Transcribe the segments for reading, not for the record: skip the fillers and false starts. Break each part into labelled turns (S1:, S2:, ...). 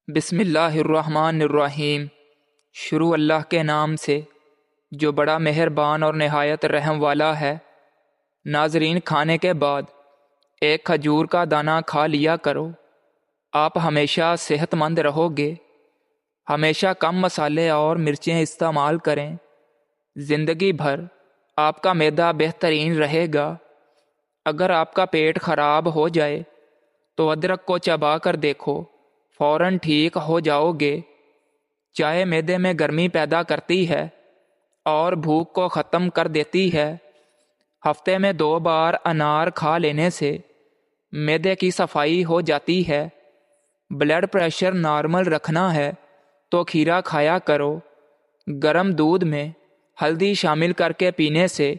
S1: بسم اللہ الرحمن الرحیم۔ شروع اللہ کے نام سے جو بڑا مہربان اور نہایت رحم والا ہے۔ ناظرین، کھانے کے بعد ایک کھجور کا دانہ کھا لیا کرو، آپ ہمیشہ صحت مند رہو گے۔ ہمیشہ کم مسالے اور مرچیں استعمال کریں، زندگی بھر آپ کا معدہ بہترین رہے گا۔ اگر آپ کا پیٹ خراب ہو جائے تو ادرک کو چبا کر دیکھو، فوراً ٹھیک ہو جاؤ گے۔ چائے معدے میں گرمی پیدا کرتی ہے اور بھوک کو ختم کر دیتی ہے۔ ہفتے میں 2 بار انار کھا لینے سے معدے کی صفائی ہو جاتی ہے۔ بلڈ پریشر نارمل رکھنا ہے تو کھیرا کھایا کرو۔ گرم دودھ میں ہلدی شامل کر کے پینے سے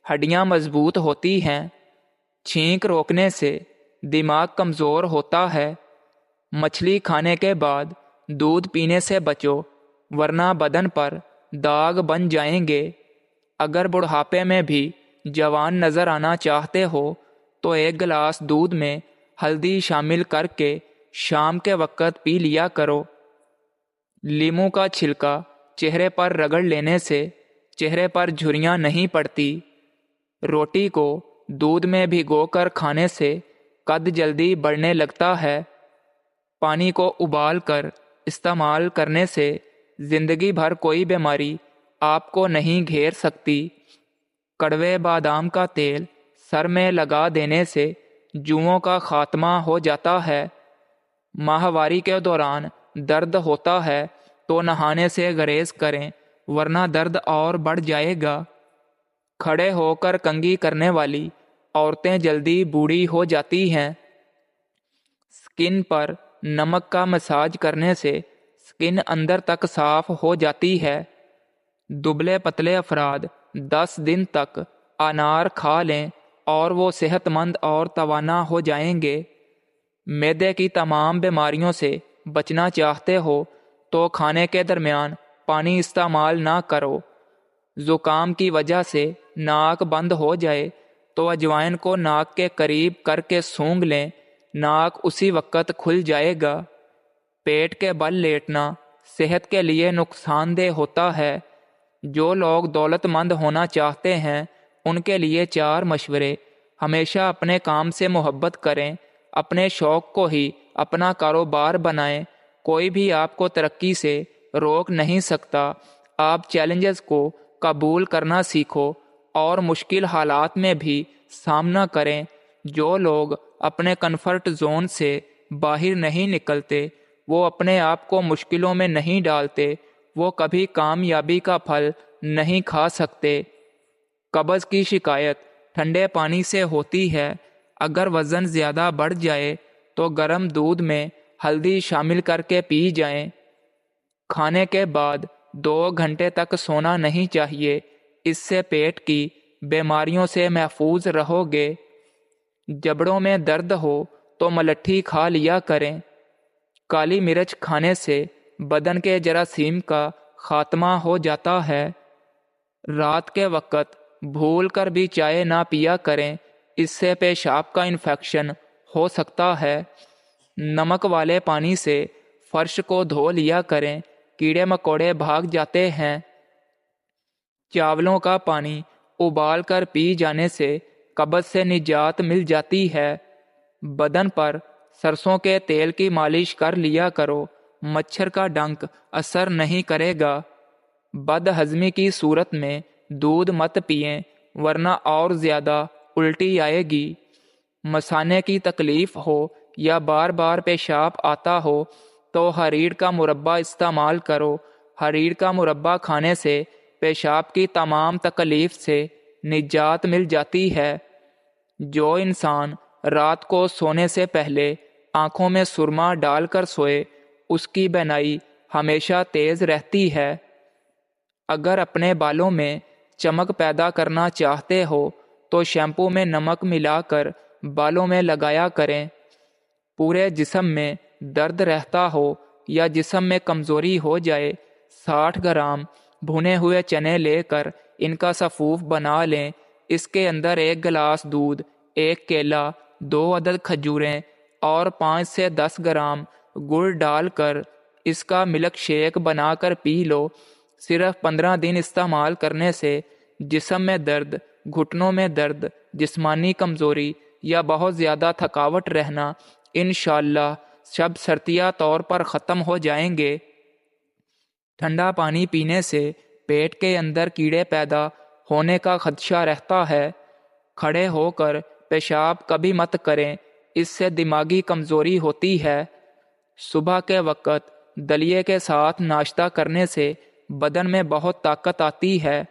S1: ہڈیاں مضبوط ہوتی ہیں۔ چھینک روکنے سے دماغ کمزور ہوتا ہے۔ مچھلی کھانے کے بعد دودھ پینے سے بچو، ورنہ بدن پر داغ بن جائیں گے۔ اگر بڑھاپے میں بھی جوان نظر آنا چاہتے ہو تو 1 گلاس دودھ میں ہلدی شامل کر کے شام کے وقت پی لیا کرو۔ لیموں کا چھلکا چہرے پر رگڑ لینے سے چہرے پر جھریاں نہیں پڑتی۔ روٹی کو دودھ میں بھگو کر کھانے سے قد جلدی بڑھنے لگتا ہے۔ پانی کو ابال کر استعمال کرنے سے زندگی بھر کوئی بیماری آپ کو نہیں گھیر سکتی۔ کڑوے بادام کا تیل سر میں لگا دینے سے جوؤں کا خاتمہ ہو جاتا ہے۔ ماہواری کے دوران درد ہوتا ہے تو نہانے سے گریز کریں، ورنہ درد اور بڑھ جائے گا۔ کھڑے ہو کر کنگھی کرنے والی عورتیں جلدی بوڑھی ہو جاتی ہیں۔ سکن پر نمک کا مساج کرنے سے سکن اندر تک صاف ہو جاتی ہے۔ دبلے پتلے افراد 10 دن تک انار کھا لیں اور وہ صحت مند اور توانا ہو جائیں گے۔ معدے کی تمام بیماریوں سے بچنا چاہتے ہو تو کھانے کے درمیان پانی استعمال نہ کرو۔ زکام کی وجہ سے ناک بند ہو جائے تو اجوائن کو ناک کے قریب کر کے سونگھ لیں، ناک اسی وقت کھل جائے گا۔ پیٹ کے بل لیٹنا صحت کے لیے نقصان دہ ہوتا ہے۔ جو لوگ دولت مند ہونا چاہتے ہیں ان کے لیے 4 مشورے۔ ہمیشہ اپنے کام سے محبت کریں، اپنے شوق کو ہی اپنا کاروبار بنائیں۔ کوئی بھی آپ کو ترقی سے روک نہیں سکتا۔ آپ چیلنجز کو قبول کرنا سیکھو اور مشکل حالات میں بھی سامنا کریں۔ جو لوگ اپنے کنفرٹ زون سے باہر نہیں نکلتے، وہ اپنے آپ کو مشکلوں میں نہیں ڈالتے، وہ کبھی کامیابی کا پھل نہیں کھا سکتے۔ قبض کی شکایت ٹھنڈے پانی سے ہوتی ہے۔ اگر وزن زیادہ بڑھ جائے تو گرم دودھ میں ہلدی شامل کر کے پی جائیں۔ کھانے کے بعد 2 گھنٹے تک سونا نہیں چاہیے، اس سے پیٹ کی بیماریوں سے محفوظ رہو گے۔ جبڑوں میں درد ہو تو ملٹھی کھا لیا کریں۔ کالی مرچ کھانے سے بدن کے جراثیم کا خاتمہ ہو جاتا ہے۔ رات کے وقت بھول کر بھی چائے نہ پیا کریں، اس سے پیشاب کا انفیکشن ہو سکتا ہے۔ نمک والے پانی سے فرش کو دھو لیا کریں، کیڑے مکوڑے بھاگ جاتے ہیں۔ چاولوں کا پانی ابال کر پی جانے سے قبض سے نجات مل جاتی ہے۔ بدن پر سرسوں کے تیل کی مالش کر لیا کرو، مچھر کا ڈنک اثر نہیں کرے گا۔ بد ہضمی کی صورت میں دودھ مت پئیں، ورنہ اور زیادہ الٹی آئے گی۔ مثانے کی تکلیف ہو یا بار بار پیشاب آتا ہو تو ہریڑ کا مربع استعمال کرو۔ ہریڑ کا مربع کھانے سے پیشاب کی تمام تکلیف سے نجات مل جاتی ہے۔ جو انسان رات کو سونے سے پہلے آنکھوں میں سرما ڈال کر سوئے، اس کی بینائی ہمیشہ تیز رہتی ہے۔ اگر اپنے بالوں میں چمک پیدا کرنا چاہتے ہو تو شیمپو میں نمک ملا کر بالوں میں لگایا کریں۔ پورے جسم میں درد رہتا ہو یا جسم میں کمزوری ہو جائے، 60 گرام بھنے ہوئے چنے لے کر ان کا سفوف بنا لیں۔ اس کے اندر 1 گلاس دودھ، 1 کیلا، 2 عدد کھجوریں اور 5 سے 10 گرام گڑ ڈال کر اس کا ملک شیک بنا کر پی لو۔ صرف 15 دن استعمال کرنے سے جسم میں درد، گھٹنوں میں درد، جسمانی کمزوری یا بہت زیادہ تھکاوٹ رہنا انشاءاللہ سب شرطیہ طور پر ختم ہو جائیں گے۔ ٹھنڈا پانی پینے سے پیٹ کے اندر کیڑے پیدا ہونے کا خدشہ رہتا ہے۔ کھڑے ہو کر پیشاب کبھی مت کریں، اس سے دماغی کمزوری ہوتی ہے۔ صبح کے وقت دلیے کے ساتھ ناشتہ کرنے سے بدن میں بہت طاقت آتی ہے۔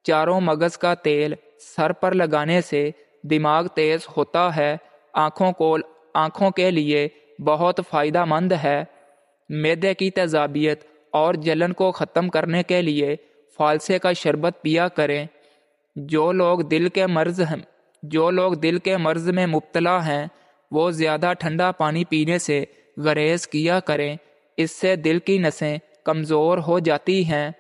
S1: چاروں مغز کا تیل سر پر لگانے سے دماغ تیز ہوتا ہے، آنکھوں کے لیے بہت فائدہ مند ہے۔ معدے کی تیزابیت اور جلن کو ختم کرنے کے لیے فالسے کا شربت پیا کریں۔ جو لوگ دل کے مرض میں مبتلا ہیں وہ زیادہ ٹھنڈا پانی پینے سے گریز کیا کریں، اس سے دل کی نسیں کمزور ہو جاتی ہیں۔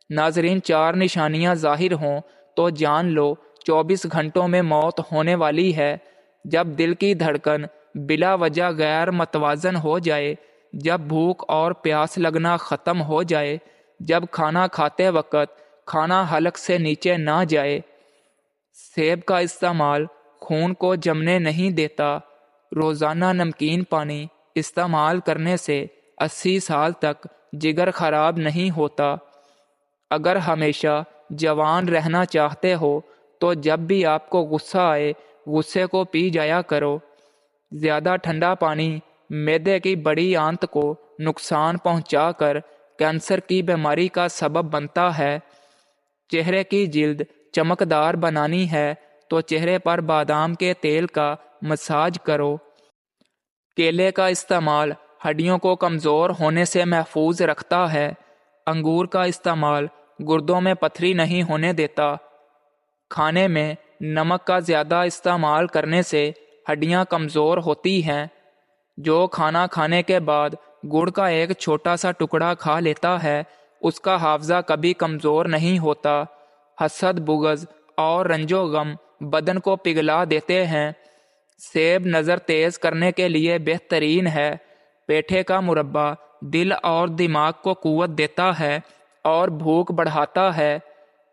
S1: ناظرین، 4 نشانیاں ظاہر ہوں تو جان لو 24 گھنٹوں میں موت ہونے والی ہے۔ جب دل کی دھڑکن بلا وجہ غیر متوازن ہو جائے، جب بھوک اور پیاس لگنا ختم ہو جائے، جب کھانا کھاتے وقت کھانا حلق سے نیچے نہ جائے۔ سیب کا استعمال خون کو جمنے نہیں دیتا۔ روزانہ نمکین پانی استعمال کرنے سے 80 سال تک جگر خراب نہیں ہوتا۔ اگر ہمیشہ جوان رہنا چاہتے ہو تو جب بھی آپ کو غصہ آئے غصے کو پی جایا کرو۔ زیادہ ٹھنڈا پانی معدے کی بڑی آنت کو نقصان پہنچا کر کینسر کی بیماری کا سبب بنتا ہے۔ چہرے کی جلد چمکدار بنانی ہے تو چہرے پر بادام کے تیل کا مساج کرو۔ کیلے کا استعمال ہڈیوں کو کمزور ہونے سے محفوظ رکھتا ہے۔ انگور کا استعمال گردوں میں پتھری نہیں ہونے دیتا۔ کھانے میں نمک کا زیادہ استعمال کرنے سے ہڈیاں کمزور ہوتی ہیں۔ جو کھانا کھانے کے بعد گڑ کا ایک چھوٹا سا ٹکڑا کھا لیتا ہے اس کا حافظہ کبھی کمزور نہیں ہوتا۔ حسد، بغض اور رنج و غم بدن کو پگھلا دیتے ہیں۔ سیب نظر تیز کرنے کے لیے بہترین ہے۔ پیٹھے کا مربع دل اور دماغ کو قوت دیتا ہے اور بھوک بڑھاتا ہے۔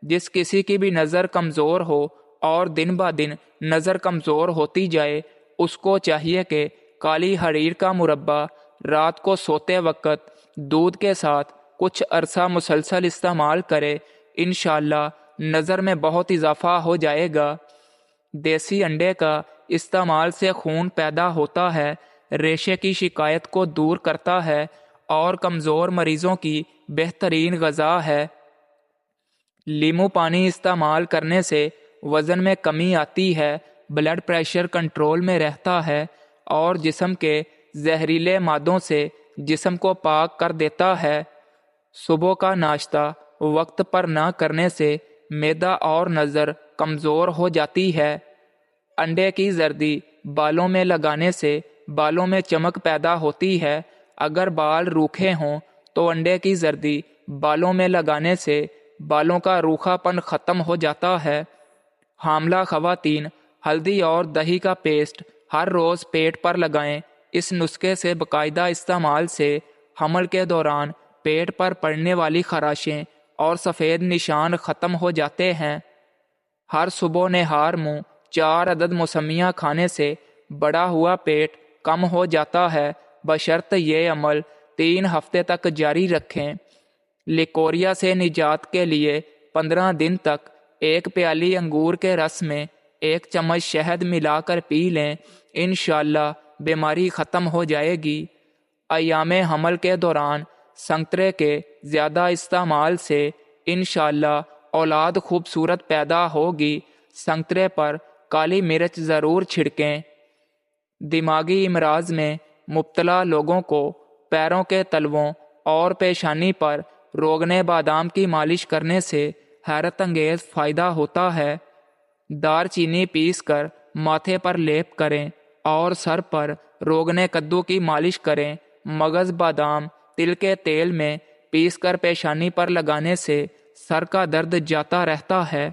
S1: جس کسی کی بھی نظر کمزور ہو اور دن بہ دن نظر کمزور ہوتی جائے، اس کو چاہیے کہ کالی حریر کا مربع رات کو سوتے وقت دودھ کے ساتھ کچھ عرصہ مسلسل استعمال کرے، انشاءاللہ نظر میں بہت اضافہ ہو جائے گا۔ دیسی انڈے کا استعمال سے خون پیدا ہوتا ہے، ریشے کی شکایت کو دور کرتا ہے اور کمزور مریضوں کی بہترین غذا ہے۔ لیمو پانی استعمال کرنے سے وزن میں کمی آتی ہے، بلڈ پریشر کنٹرول میں رہتا ہے اور جسم کے زہریلے مادوں سے جسم کو پاک کر دیتا ہے۔ صبح کا ناشتہ وقت پر نہ کرنے سے معدہ اور نظر کمزور ہو جاتی ہے۔ انڈے کی زردی بالوں میں لگانے سے بالوں میں چمک پیدا ہوتی ہے۔ اگر بال روکھے ہوں تو انڈے کی زردی بالوں میں لگانے سے بالوں کا روکھا پن ختم ہو جاتا ہے۔ حاملہ خواتین ہلدی اور دہی کا پیسٹ ہر روز پیٹ پر لگائیں۔ اس نسخے سے باقاعدہ استعمال سے حمل کے دوران پیٹ پر پڑنے والی خراشیں اور سفید نشان ختم ہو جاتے ہیں۔ ہر صبح نہار منہ 4 عدد موسمیاں کھانے سے بڑا ہوا پیٹ کم ہو جاتا ہے، بشرط یہ عمل 3 ہفتے تک جاری رکھیں۔ لیکوریا سے نجات کے لیے 15 دن تک 1 پیالی انگور کے رس میں 1 چمچ شہد ملا کر پی لیں، انشاءاللہ بیماری ختم ہو جائے گی۔ ایام حمل کے دوران سنترے کے زیادہ استعمال سے انشاءاللہ اولاد خوبصورت پیدا ہوگی۔ سنترے پر کالی مرچ ضرور چھڑکیں۔ دماغی امراض میں مبتلا لوگوں کو پیروں کے تلووں اور پیشانی پر روغن بادام کی مالش کرنے سے حیرت انگیز فائدہ ہوتا ہے۔ دار چینی پیس کر ماتھے پر لیپ کریں اور سر پر روغن کدو کی مالش کریں۔ مغز بادام تل کے تیل میں پیس کر پیشانی پر لگانے سے سر کا درد جاتا رہتا ہے۔